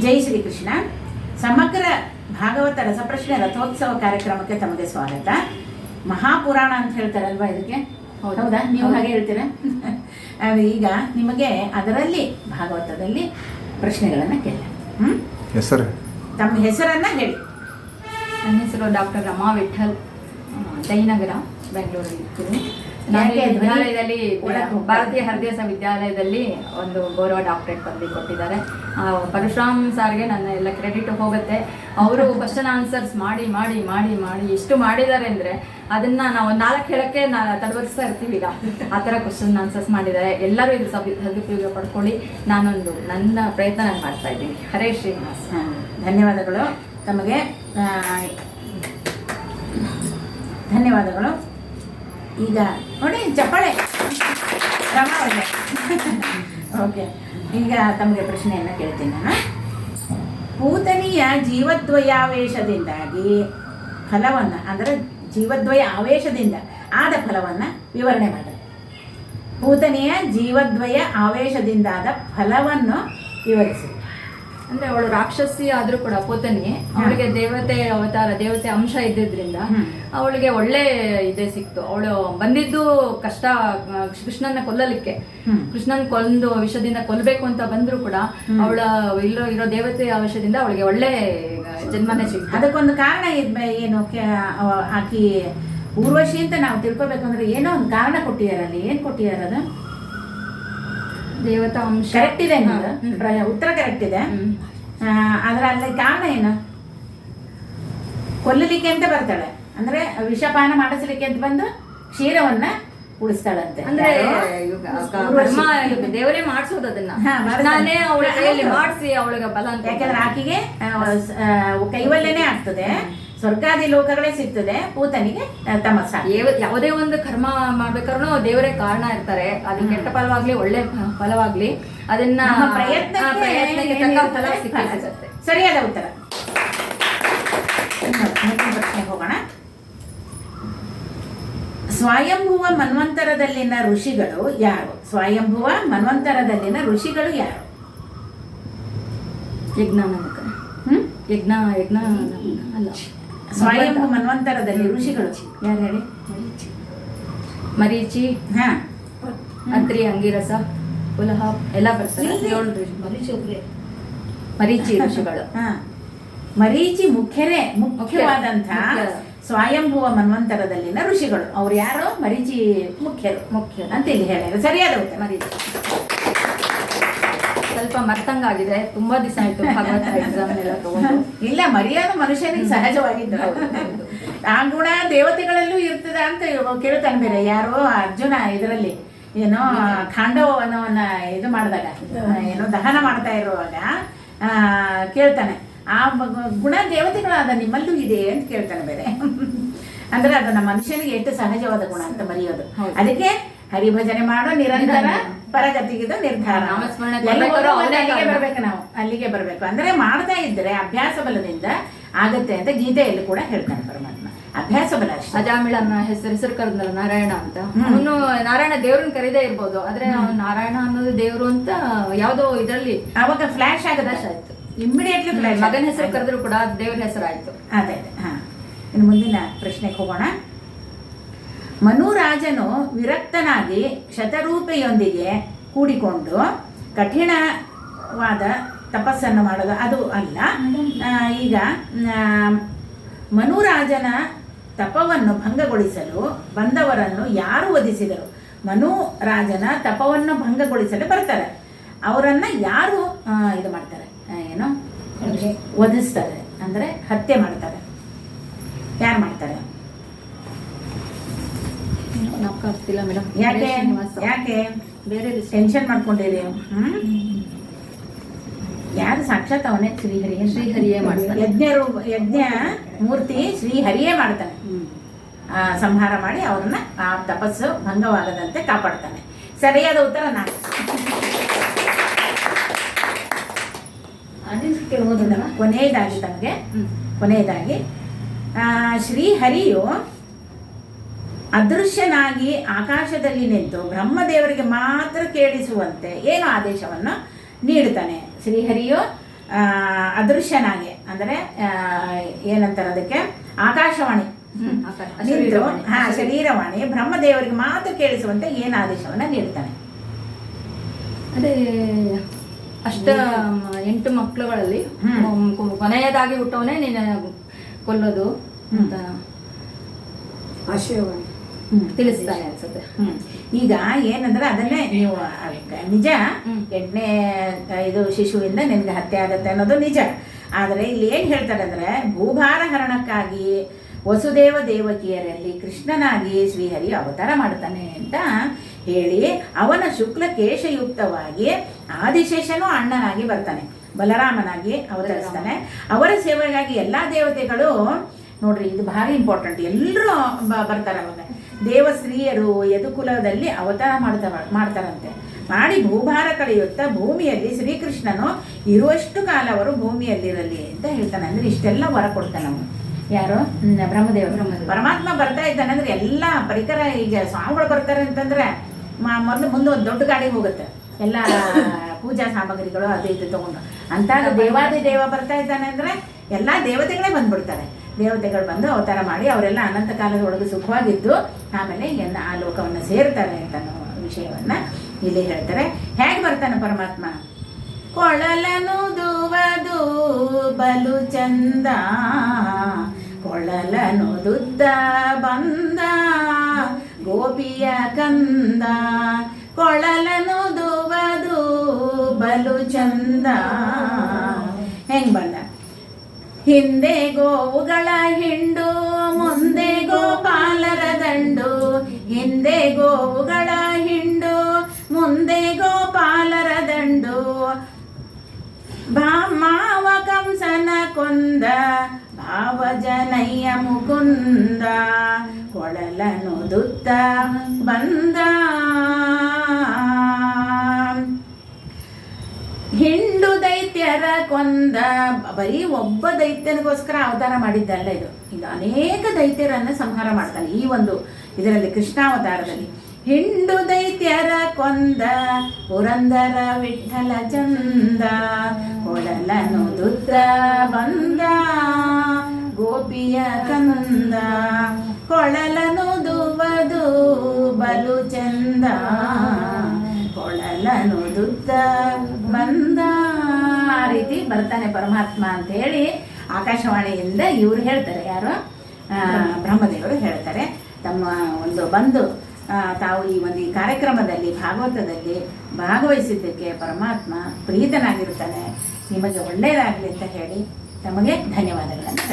ಜೈ ಶ್ರೀಕೃಷ್ಣ. ಸಮಗ್ರ ಭಾಗವತ ರಸಪ್ರಶ್ನೆ ರಥೋತ್ಸವ ಕಾರ್ಯಕ್ರಮಕ್ಕೆ ತಮಗೆ ಸ್ವಾಗತ. ಮಹಾಪುರಾಣ ಅಂತ ಹೇಳ್ತಾರಲ್ವಾ ಇದಕ್ಕೆ? ಹೌದಾ? ನೀವು ಹಾಗೆ ಹೇಳ್ತೀರಾ? ಈಗ ನಿಮಗೆ ಅದರಲ್ಲಿ ಭಾಗವತದಲ್ಲಿ ಪ್ರಶ್ನೆಗಳನ್ನು ಕೇಳ. ಹೆಸರು, ತಮ್ಮ ಹೆಸರನ್ನ ಹೇಳಿ. ನನ್ನ ಹೆಸರು ಡಾಕ್ಟರ್ ರಮಾ ವಿಠಲ್, ಜಯನಗರ, ಬೆಂಗಳೂರಲ್ಲಿ ಇರ್ತೀನಿ. ನಾನು ವಿದ್ಯಾಲಯದಲ್ಲಿ ಭಾರತೀಯ ಹೃದಯ ವಿದ್ಯಾಲಯದಲ್ಲಿ ಒಂದು ಗೌರವ ಡಾಕ್ಟರೇಟ್ ಪದವಿ ಕೊಟ್ಟಿದ್ದಾರೆ. ಪರಶುರಾಮ್ ಸಾರ್ಗೆ ನನ್ನ ಎಲ್ಲ ಕ್ರೆಡಿಟ್ ಹೋಗುತ್ತೆ. ಅವರು ಕ್ವಶನ್ ಆನ್ಸರ್ಸ್ ಮಾಡಿ ಮಾಡಿ ಮಾಡಿ ಮಾಡಿ ಎಷ್ಟು ಮಾಡಿದ್ದಾರೆ ಅಂದರೆ ಅದನ್ನು ನಾವು 4 ಹೇಳೋಕ್ಕೆ ತಡವರಿಸ್ತಾ ಇರ್ತೀವಿ. ಈಗ ಆ ಥರ ಕ್ವಶನ್ ಆನ್ಸರ್ಸ್ ಮಾಡಿದ್ದಾರೆ. ಎಲ್ಲರೂ ಇದು ಸದುಪಯೋಗ ಪಡ್ಕೊಳ್ಳಿ. ನನ್ನ ಪ್ರಯತ್ನ ನಾನು ಮಾಡ್ತಾ ಇದ್ದೀನಿ. ಹರೇ ಶ್ರೀನಿವಾಸ್. ಧನ್ಯವಾದಗಳು ತಮಗೆ, ಧನ್ಯವಾದಗಳು. ಈಗ ನೋಡಿ ಚಪ್ಪಾಳೆ ರಮಾ ಅವರೇ. ಓಕೆ, ಈಗ ತಮಗೆ ಪ್ರಶ್ನೆಯನ್ನು ಕೇಳ್ತೀನಿ ನಾನು. ಪೂತನಿಯ ಜೀವದ್ವಯಾವೇಶದಿಂದಾಗಿ ಫಲವನ್ನು, ಅಂದರೆ ಜೀವದ್ವಯ ಆವೇಶದಿಂದ ಆದ ಫಲವನ್ನು ವಿವರಣೆ ಮಾಡಿ. ಪೂತನಿಯ ಜೀವದ್ವಯ ಆವೇಶದಿಂದಾದ ಫಲವನ್ನು ವಿವರಿಸಿ. ಅಂದ್ರೆ ಅವಳು ರಾಕ್ಷಸಿ ಆದ್ರೂ ಕೂಡ ಪೂತನಿ, ಅವಳಿಗೆ ದೇವತೆ ಅವತಾರ, ದೇವತೆ ಅಂಶ ಇದ್ದಿದ್ರಿಂದ ಅವಳಿಗೆ ಒಳ್ಳೆ ಇದೇ ಸಿಕ್ತು. ಅವಳು ಬಂದಿದ್ದು ಕಷ್ಟ ಕೃಷ್ಣನ ಕೊಲ್ಲಲಿಕ್ಕೆ. ಕೃಷ್ಣನ್ ಕೊಂದು ವಿಷದಿಂದ ಕೊಲ್ಲಬೇಕು ಅಂತ ಬಂದ್ರು ಕೂಡ ಅವಳ ಇರೋ ದೇವತೆ ಆವೇಶದಿಂದ ಅವಳಿಗೆ ಒಳ್ಳೆ ಜನ್ಮನೇ ಸಿಕ್ತು. ಅದಕ್ಕೊಂದು ಕಾರಣ ಏನು? ಆಕಿ ಊರ್ವಶಿ ಅಂತ ನಾವು ತಿಳ್ಕೊಬೇಕು ಅಂದ್ರೆ ಏನೋ ಒಂದು ಕಾರಣ ಕೊಟ್ಟಿದಾರಲ್ಲಿ. ಏನ್ ಕೊಟ್ಟಿದಾರದು? ದೇವತಾ ಅಂಶ. ಕರೆಕ್ಟ್ ಇದೆ, ಉತ್ತರ ಕರೆಕ್ಟ್ ಇದೆ. ಆದ್ರೆ ಅಲ್ಲಿ ಕಾರಣ ಏನು? ಕೊಲ್ಲಲಿಕ್ಕೆ ಅಂತ ಬರ್ತಾಳೆ, ಅಂದ್ರೆ ವಿಷಪಾನ ಮಾಡಿಸ್ಲಿಕ್ಕೆ ಅಂತ ಬಂದು ಕ್ಷೀರವನ್ನ ಉಳಿಸ್ತಾಳಂತೆ. ಅಂದ್ರೆ ದೇವರೇ ಮಾಡಿಸೋದು ಅದನ್ನ, ನಾನೇ ಅವಳ ಕೈಯಲ್ಲಿ ಮಾಡಿಸಿ ಅವಳಿಗೆ ಬಲ ಅಂತ. ಯಾಕಂದ್ರೆ ಆಕಿಗೆ ಕೈವಲ್ಯನೇ ಆಗ್ತದೆ, ಸ್ವರ್ಗಾದಿ ಲೋಕಗಳೇ ಸಿಗ್ತದೆ. ಪೂತನಿಗೆ ತಮಸ್ಸ. ಯಾವುದೇ ಒಂದು ಕರ್ಮ ಮಾಡ್ಬೇಕಾದ್ರೂ ದೇವರೇ ಕಾರಣ ಇರ್ತಾರೆ. ಅದು ಕೆಟ್ಟ ಫಲವಾಗ್ಲಿ ಒಳ್ಳೆ ಫಲವಾಗ್ಲಿ ಅದನ್ನ ಪ್ರಯತ್ನಕ್ಕೆ ತಕ್ಕ ಫಲ ಸಿಗುತ್ತೆ. ಸರಿಯಾದ ಉತ್ತರ. ಪ್ರಶ್ನೆ ಹೋಗೋಣ. ಸ್ವಯಂಭುವ ಮನ್ವಂತರದಲ್ಲಿನ ಋಷಿಗಳು ಯಾರು? ಸ್ವಯಂಭುವ ಮನ್ವಂತರದಲ್ಲಿನ ಋಷಿಗಳು ಯಾರು? ಯಜ್ಞ ಅಲ್ಲ, ಸ್ವಯಂಭು ಮನ್ವಂತರದಲ್ಲಿ ಋಷಿಗಳು ಯಾರು ಹೇಳಿ? ಮರೀಚಿ, ಅತ್ರಿ, ಅಂಗಿರಸ, ಪುಲಹ ಎಲ್ಲ ಬರ್ತಾರೆ. 7 ಮರೀಚಿ ಋಷಿಗಳು. ಮರೀಚಿ ಮುಖ್ಯವಾದಂತಹ ಸ್ವಯಂಭುವ ಮನ್ವಂತರದಲ್ಲಿನ ಋಷಿಗಳು. ಅವ್ರು ಯಾರು? ಮರೀಚಿ ಮುಖ್ಯ ಅಂತ ಇಲ್ಲಿ ಹೇಳಿದ್ರು. ಸರಿಯಾದ ಉತ್ತರ ಮರೀಚಿ. ಸ್ವಲ್ಪ ಮರ್ತಂಗಾಗಿದೆ, ತುಂಬಾ ದಿವಸ ಆಯ್ತು ಭಾಗವತ ಎಕ್ಸಾಮ್ ಎಲ್ಲ ತಗೊಂಡು. ಇಲ್ಲ, ಮರ್ಯಾದ ಮನುಷ್ಯನಿಗೆ ಸಹಜವಾಗಿದ್ದು. ಆ ಗುಣ ದೇವತೆಗಳಲ್ಲೂ ಇರ್ತದ ಅಂತ ಕೇಳ್ತಾನೆ. ಬೇರೆ ಯಾರೋ ಅರ್ಜುನ ಇದರಲ್ಲಿ ಏನೋ ಖಾಂಡವನವನ್ನ ಇದು ಮಾಡಿದಾಗ, ಏನೋ ದಹನ ಮಾಡ್ತಾ ಇರುವಾಗ ಕೇಳ್ತಾನೆ, ಆ ಗುಣ ದೇವತೆಗಳಾದ ನಿಮ್ಮಲ್ಲೂ ಇದೆ ಅಂತ ಕೇಳ್ತಾನೆ ಬೇರೆ. ಅಂದ್ರೆ ಅದು ನಮ್ಮ ಮನುಷ್ಯನಿಗೆ ಎಷ್ಟು ಸಹಜವಾದ ಗುಣ ಅಂತ ಮರೆಯೋದು. ಅದಕ್ಕೆ ಹರಿಭಜನೆ ಮಾಡೋ ನಿರಂತರ ಪರಗತಿಗಿದು ನಿರ್ಧಾರ. ನಾವು ಅಲ್ಲಿಗೆ ಬರ್ಬೇಕು. ಅಂದ್ರೆ ಮಾಡ್ತಾ ಇದ್ರೆ ಅಭ್ಯಾಸ ಬಲದಿಂದ ಆಗತ್ತೆ ಅಂತ ಗೀತೆಯಲ್ಲಿ ಕೂಡ ಹೇಳ್ತಾನೆ ಪರಮಾತ್ಮ. ಅಭ್ಯಾಸ ಬಲ ಅಷ್ಟೇ. ಅಜಾಮಿಳನ ಹೆಸರು ಕರೆದ್ನಲ್ಲ ನಾರಾಯಣ ಅಂತ. ಅವನು ನಾರಾಯಣ ದೇವ್ರನ್ನ ಕರೀದೇ ಇರ್ಬೋದು, ಆದ್ರೆ ಅವನು ನಾರಾಯಣ ಅನ್ನೋದು ದೇವ್ರು ಅಂತ ಯಾವ್ದೋ ಇದರಲ್ಲಿ ಅವಾಗ ಫ್ಲಾಶ್ ಆಯ್ತು. Immediately flash. ಮಗನ ಹೆಸರು ಕರೆದ್ರು ಕೂಡ ದೇವ್ರ ಹೆಸರು ಆಯ್ತು. ಅದೇ. ಇನ್ನು ಮುಂದಿನ ಪ್ರಶ್ನೆಗೆ ಹೋಗೋಣ. ಮನುರಾಜನು ವಿರಕ್ತನಾಗಿ ಶತರೂಪೆಯೊಂದಿಗೆ ಕೂಡಿಕೊಂಡು ಕಠಿಣವಾದ ತಪಸ್ಸನ್ನು ಮಾಡೋದು ಅದು ಅಲ್ಲ. ಈಗ ಮನುರಾಜನ ತಪವನ್ನು ಭಂಗಗೊಳಿಸಲು ಬಂದವರನ್ನು ಯಾರು ವಧಿಸಿದರು? ಮನುರಾಜನ ತಪವನ್ನು ಭಂಗಗೊಳಿಸಲು ಬರ್ತಾರೆ, ಅವರನ್ನ ಯಾರು ಇದು ಮಾಡ್ತಾರೆ? ಏನು ವಧಿಸ್ತಾರೆ, ಅಂದ್ರೆ ಹತ್ಯೆ ಮಾಡ್ತಾರೆ. ಯಾರು ಮಾಡ್ತಾರೆ? ಮೇಡಮ್. ಯಾಕೆ ಬೇರೆ ಟೆನ್ಷನ್ ಮಾಡ್ಕೊಂಡಿರಿ? ಯಾರು? ಸಾಕ್ಷಾತ್ ಅವನೇ ಶ್ರೀಹರಿಯೇ ಮಾಡ್ತಾನೆ. ಯಜ್ಞ ಮೂರ್ತಿ ಶ್ರೀಹರಿಯೇ ಮಾಡ್ತಾನೆ. ಸಂಹಾರ ಮಾಡಿ ಅವ್ರನ್ನ ಆ ತಪಸ್ಸು ಭಂಗವಾಗದಂತೆ ಕಾಪಾಡ್ತಾನೆ. ಸರಿಯಾದ ಉತ್ತರ ನಾನು. ಕೊನೆಯದಾಗಿ ತಮಗೆ ಶ್ರೀಹರಿಯು ಅದೃಶ್ಯನಾಗಿ ಆಕಾಶದಲ್ಲಿ ನಿಂತು ಬ್ರಹ್ಮದೇವರಿಗೆ ಮಾತ್ರ ಕೇಳಿಸುವಂತೆ ಏನು ಆದೇಶವನ್ನು ನೀಡುತ್ತಾನೆ? ಶ್ರೀಹರಿಯು ಅದೃಶ್ಯನಾಗಿ ಅಂದರೆ ಏನಂತಾರೆ ಅದಕ್ಕೆ ಆಕಾಶವಾಣಿ ನಿಂತು ಶರೀರವಾಣಿ ಬ್ರಹ್ಮದೇವರಿಗೆ ಮಾತು ಕೇಳಿಸುವಂತೆ ಏನು ಆದೇಶವನ್ನ ನೀಡ್ತಾನೆ. ಅದೇ 8 ಮಕ್ಕಳುಗಳಲ್ಲಿ ಕೊನೆಯದಾಗಿ ಹುಟ್ಟವನೇ ನೀನು ಕೊಲ್ಲೋದು ಅಂತ ಆಶಯವಾಣಿ ತಿಳಿಸ್ತಾನೆ ಅನ್ಸುತ್ತೆ. ಈಗ ಏನಂದ್ರೆ ಅದನ್ನೇ ನೀವು ನಿಜ 8ನೇ ಇದು ಶಿಶುವಿಂದ ನಿನ್ಗೆ ಹತ್ಯೆ ಆಗತ್ತೆ ಅನ್ನೋದು ನಿಜ. ಆದರೆ ಇಲ್ಲಿ ಏನು ಹೇಳ್ತಾರೆ ಅಂದರೆ ಭೂಭಾರ ಹರಣಕ್ಕಾಗಿ ವಸುದೇವ ದೇವಕಿಯರಲ್ಲಿ ಕೃಷ್ಣನಾಗಿ ಶ್ರೀಹರಿ ಅವತಾರ ಮಾಡ್ತಾನೆ ಅಂತ ಹೇಳಿ ಅವನ ಶುಕ್ಲ ಕೇಶಯುಕ್ತವಾಗಿ ಆದಿಶೇಷನೂ ಅಣ್ಣನಾಗಿ ಬರ್ತಾನೆ, ಬಲರಾಮನಾಗಿ ಅವತರಿಸ್ತಾನೆ. ಅವರ ಸೇವೆಗಾಗಿ ಎಲ್ಲ ದೇವತೆಗಳು ನೋಡ್ರಿ, ಇದು ಭಾರಿ ಇಂಪಾರ್ಟೆಂಟ್, ಎಲ್ಲರೂ ಬರ್ತಾರೆ. ಅವಾಗ ದೇವಸ್ತ್ರೀಯರು ಯದುಕುಲದಲ್ಲಿ ಅವತಾರ ಮಾಡ್ತಾರಂತೆ. ಮಾಡಿ ಭೂಭಾರ ಕಳೆಯುತ್ತಾ ಭೂಮಿಯಲ್ಲಿ ಶ್ರೀಕೃಷ್ಣನು ಇರುವಷ್ಟು ಕಾಲ ಅವರು ಭೂಮಿಯಲ್ಲಿರಲಿ ಅಂತ ಹೇಳ್ತಾನೆ. ಅಂದ್ರೆ ಇಷ್ಟೆಲ್ಲ ವರ ಕೊಡ್ತಾನೆ ಅವನು. ಯಾರು? ಬ್ರಹ್ಮದೇವರು. ಪರಮಾತ್ಮ ಬರ್ತಾ ಇದ್ದಾನೆ ಅಂದ್ರೆ ಎಲ್ಲ ಪರಿಕರ, ಈಗ ಸ್ವಾಮಿಗಳು ಬರ್ತಾರೆ ಅಂತಂದ್ರೆ ಮೊದಲು ಮುಂದೆ ಒಂದು ದೊಡ್ಡ ಗಾಡಿ ಹೋಗುತ್ತೆ, ಎಲ್ಲ ಪೂಜಾ ಸಾಮಗ್ರಿಗಳು ಅದು ಇದು ತಗೊಂಡು. ಅಂತ ದೇವಾದಿ ದೇವ ಬರ್ತಾ ಇದ್ದಾನೆ ಅಂದ್ರೆ ಎಲ್ಲ ದೇವತೆಗಳೇ ಬಂದ್ಬಿಡ್ತಾರೆ. ದೇವತೆಗಳು ಬಂದು ಅವತಾರ ಮಾಡಿ ಅವರೆಲ್ಲ ಅನಂತ ಕಾಲದೊಳಗೆ ಸುಖವಾಗಿದ್ದು ಆಮೇಲೆ ಆ ಲೋಕವನ್ನು ಸೇರ್ತಾರೆ ಅಂತ ವಿಷಯವನ್ನ ಇಲ್ಲಿ ಹೇಳ್ತಾರೆ. ಹೇಗೆ ಬರ್ತಾನೆ ಪರಮಾತ್ಮ? ಕೊಳಲನು ದುವದು ಬಲು ಚಂದ, ಕೊಳಲನು ದುದ್ದ ಬಂದ ಗೋಪಿಯ ಕಂದ, ಕೊಳಲನು ದುವದು ಬಲು ಚಂದ. ಹೆಂಗ್ ಬಂದ? ಹಿಂದೆ ಗೋವುಗಳ ಹಿಂಡು ಮುಂದೆ ಗೋಪಾಲರ ದಂಡು, ಹಿಂದೆ ಗೋವುಗಳ ಹಿಂಡು ಮುಂದೆ ಗೋಪಾಲರ ದಂಡು, ಮಾವ ಕಂಸನ ಕೊಂದ ಭಾವ ಜನಯ್ಯ ಮುಕುಂದ, ಕೊಳಲನು ದುತ್ತ ಬಂದ. ಹಿಂಡು ದೈತ್ಯರ ಕೊಂದ, ಬರೀ ಒಬ್ಬ ದೈತ್ಯನಿಗೋಸ್ಕರ ಅವತಾರ ಮಾಡಿದ್ದಲ್ಲ ಇದು. ಇದು ಅನೇಕ ದೈತ್ಯರನ್ನು ಸಂಹಾರ ಮಾಡ್ತಾನೆ ಈ ಒಂದು ಇದರಲ್ಲಿ, ಕೃಷ್ಣಾವತಾರದಲ್ಲಿ. ಹಿಂಡು ದೈತ್ಯರ ಕೊಂದ ಪುರಂದರ ವಿಠಲ ಚಂದ, ಕೊಳಲನು ದುತ್ತ ಬಂದ ಗೋಪಿಯ ಕಂದ, ಕೊಳಲನು ದುವದು ಬಲು ಚಂದ, ಕೊಳಲನು ದುತ್ತ ಬಂದ. ಆ ರೀತಿ ಬರ್ತಾನೆ ಪರಮಾತ್ಮ ಅಂತ ಹೇಳಿ ಆಕಾಶವಾಣಿಯಿಂದ ಇವರು ಹೇಳ್ತಾರೆ. ಯಾರು? ಬ್ರಹ್ಮದೇವರು ಹೇಳ್ತಾರೆ. ತಮ್ಮ ಒಂದು ಬಂದು ತಾವು ಈ ಒಂದು ಈ ಕಾರ್ಯಕ್ರಮದಲ್ಲಿ ಭಾಗವತದಲ್ಲಿ ಭಾಗವಹಿಸಿದ್ದಕ್ಕೆ ಪರಮಾತ್ಮ ಪ್ರೀತನಾಗಿರ್ತಾನೆ, ನಿಮಗೆ ಒಳ್ಳೆಯದಾಗಲಿ ಅಂತ ಹೇಳಿ ತಮಗೆ ಧನ್ಯವಾದಗಳನ್ನು